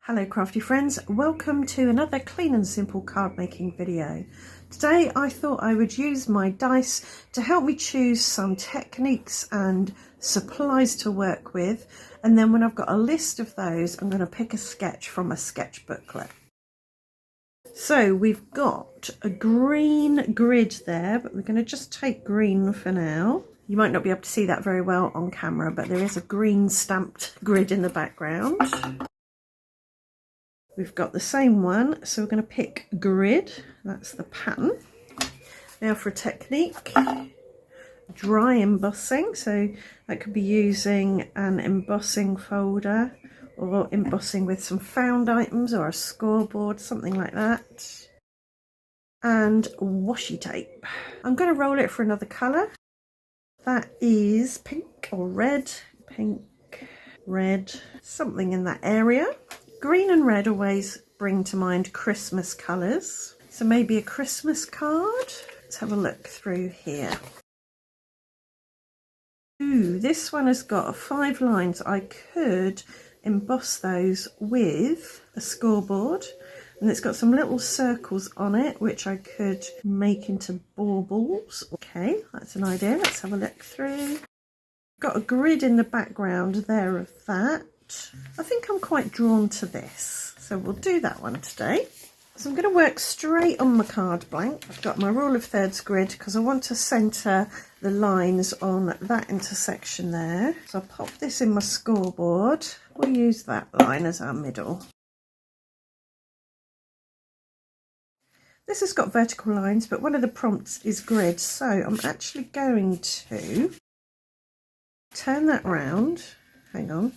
Hello crafty friends, welcome to another clean and simple card making video. Today I thought I would use my dice to help me choose some techniques and supplies to work with, and then when I've got a list of those I'm going to pick a sketch from a sketch booklet. So we've got a green grid there, but we're going to just take green for now. You might not be able to see that very well on camera, but there is a green stamped grid in the background. We've got the same one, so we're going to pick grid, that's the pattern. Now for a technique, dry embossing, so that could be using an embossing folder or embossing with some found items or a scoreboard, something like that. And washi tape. I'm going to roll it for another colour. That is pink or red, pink, red, something in that area. Green and red always bring to mind Christmas colours, so maybe a Christmas card. Let's have a look through here. Ooh, this one has got 5 lines. I could emboss those with a scoreboard, and it's got some little circles on it which I could make into baubles. Okay, that's an idea. Let's have a look through. Got a grid in the background there of that. I think I'm quite drawn to this, so we'll do that one today. So I'm going to work straight on my card blank. I've got my rule of thirds grid because I want to centre the lines on that intersection there. So I'll pop this in my scoreboard. We'll use that line as our middle. This has got vertical lines, but one of the prompts is grid, so I'm actually going to turn that round. Hang on.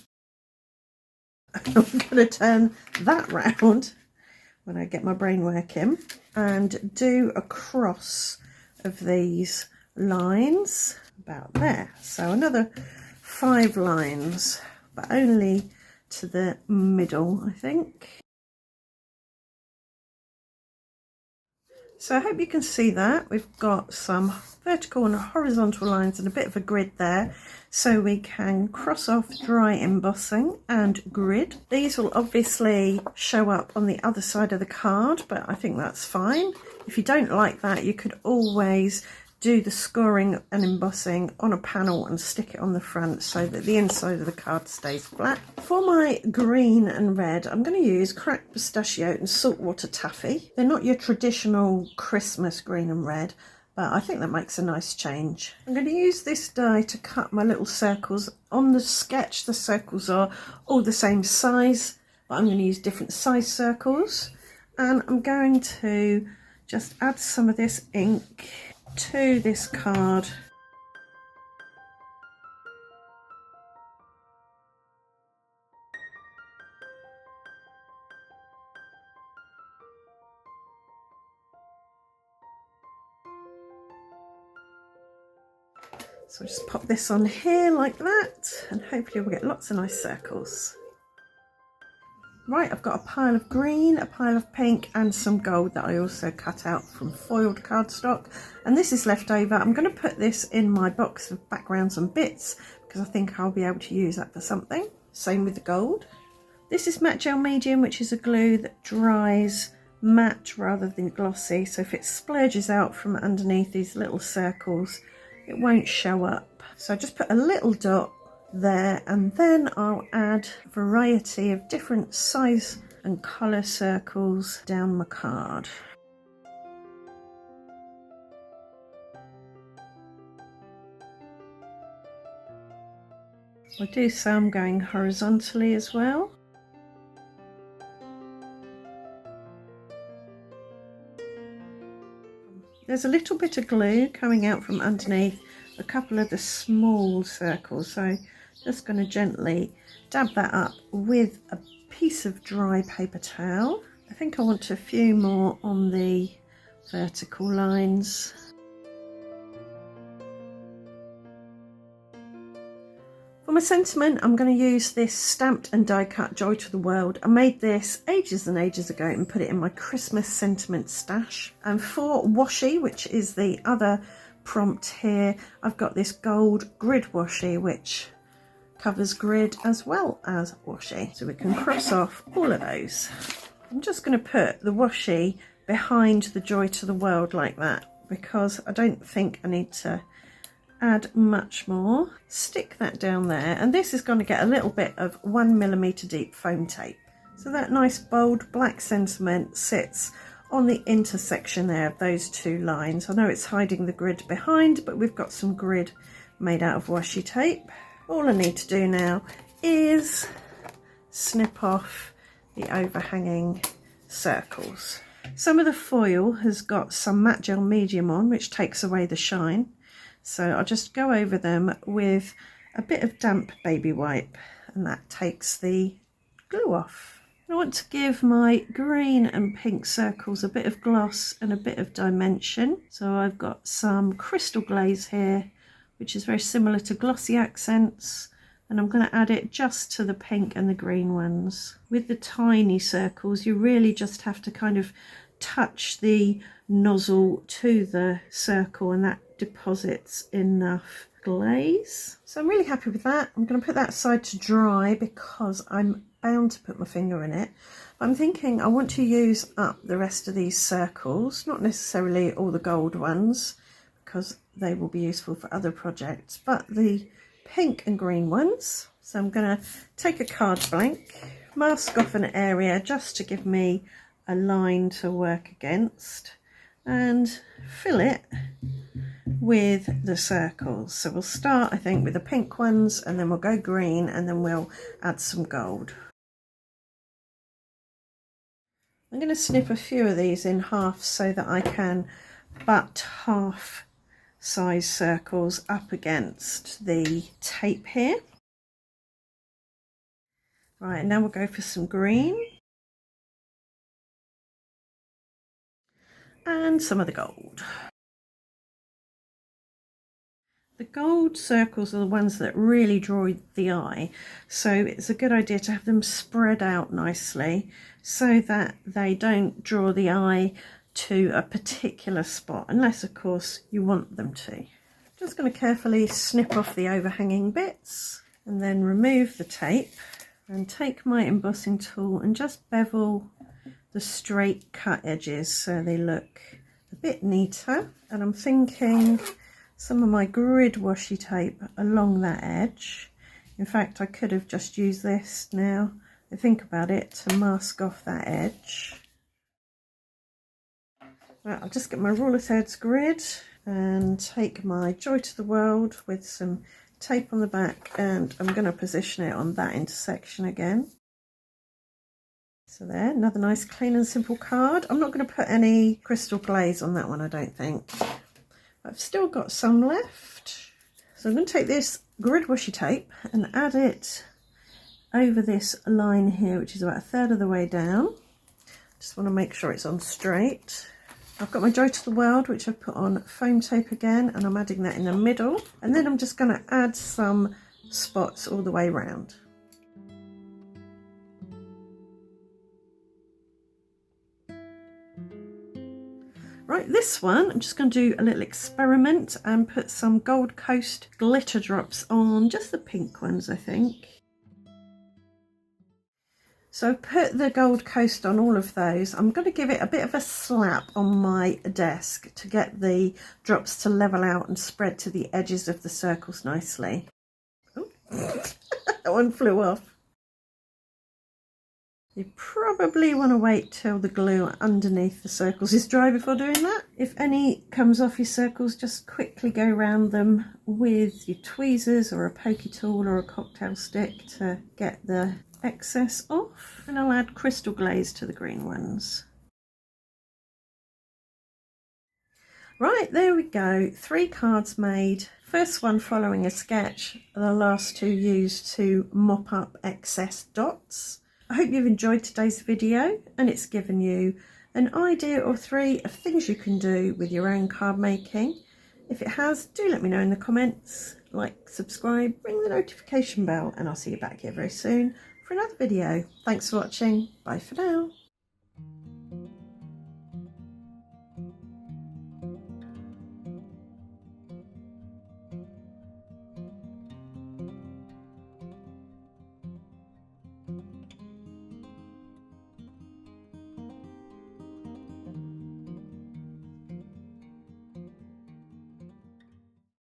I'm going to turn that round when I get my brain working and do a cross of these lines about there. So another 5 lines, but only to the middle, I think. So I hope you can see that. We've got some vertical and horizontal lines and a bit of a grid there, so we can cross off dry embossing and grid. These will obviously show up on the other side of the card, but I think that's fine. If you don't like that, you could always do the scoring and embossing on a panel and stick it on the front so that the inside of the card stays flat. For my green and red, I'm going to use cracked pistachio and saltwater taffy. They're not your traditional Christmas green and red, but I think that makes a nice change. I'm going to use this die to cut my little circles. On the sketch, the circles are all the same size, but I'm going to use different size circles. And I'm going to just add some of this ink to this card. So I'll just pop this on here like that, and hopefully we'll get lots of nice circles. Right, I've got a pile of green, a pile of pink and some gold that I also cut out from foiled cardstock, and this is left over. I'm going to put this in my box of backgrounds and bits because I think I'll be able to use that for something. Same with the gold. This is matte gel medium, which is a glue that dries matte rather than glossy, so if it splurges out from underneath these little circles it won't show up. So I just put a little dot there, and then I'll add a variety of different size and colour circles down my card. I'll do some going horizontally as well. There's a little bit of glue coming out from underneath a couple of the small circles, so just going to gently dab that up with a piece of dry paper towel. I think I want a few more on the vertical lines. For my sentiment, I'm going to use this stamped and die cut Joy to the World. I made this ages and ages ago and put it in my Christmas sentiment stash. And for washi, which is the other prompt here, I've got this gold grid washi which covers grid as well as washi. So we can cross off all of those. I'm just going to put the washi behind the Joy to the World like that, because I don't think I need to add much more. Stick that down there, and this is going to get a little bit of 1mm deep foam tape. So that nice bold black sentiment sits on the intersection there of those two lines. I know it's hiding the grid behind, but we've got some grid made out of washi tape. All I need to do now is snip off the overhanging circles. Some of the foil has got some matte gel medium on, which takes away the shine. So I'll just go over them with a bit of damp baby wipe, and that takes the glue off. I want to give my green and pink circles a bit of gloss and a bit of dimension. So I've got some crystal glaze here, which is very similar to glossy accents, and I'm going to add it just to the pink and the green ones. With the tiny circles, you really just have to kind of touch the nozzle to the circle, and that deposits enough glaze. So I'm really happy with that. I'm going to put that aside to dry because I'm bound to put my finger in it. But I'm thinking I want to use up the rest of these circles, not necessarily all the gold ones because they will be useful for other projects, but the pink and green ones. So I'm going to take a card blank, mask off an area just to give me a line to work against, and fill it with the circles. So we'll start, I think, with the pink ones, and then we'll go green, and then we'll add some gold. I'm going to snip a few of these in half so that I can butt half size circles up against the tape here. Right, now we'll go for some green and some of the gold. The gold circles are the ones that really draw the eye, so it's a good idea to have them spread out nicely so that they don't draw the eye to a particular spot, unless of course you want them to. Just going to carefully snip off the overhanging bits and then remove the tape and take my embossing tool and just bevel the straight cut edges so they look a bit neater. And I'm thinking some of my grid washi tape along that edge. In fact, I could have just used this now I think about it to mask off that edge. Right, I'll just get my ruler threads grid and take my Joy to the World with some tape on the back, and I'm going to position it on that intersection again. So there, another nice clean and simple card. I'm not going to put any crystal glaze on that one, I don't think. I've still got some left. So I'm going to take this grid washi tape and add it over this line here, which is about 1/3 of the way down. Just want to make sure it's on straight. I've got my Joy to the World, which I've put on foam tape again, and I'm adding that in the middle. And then I'm just going to add some spots all the way around. Right, this one, I'm just going to do a little experiment and put some Gold Coast glitter drops on, just the pink ones, I think. So I've put the Gold Coast on all of those. I'm going to give it a bit of a slap on my desk to get the drops to level out and spread to the edges of the circles nicely. Oh, that one flew off. You probably want to wait till the glue underneath the circles is dry before doing that. If any comes off your circles, just quickly go around them with your tweezers or a pokey tool or a cocktail stick to get the excess off. And I'll add crystal glaze to the green ones. Right, there we go. 3 cards made. First one following a sketch, the last 2 used to mop up excess dots. I hope you've enjoyed today's video and it's given you an idea or 3 of things you can do with your own card making. If it has, do let me know in the comments. Like, subscribe, ring the notification bell, and I'll see you back here very soon for another video. Thanks for watching. Bye for now.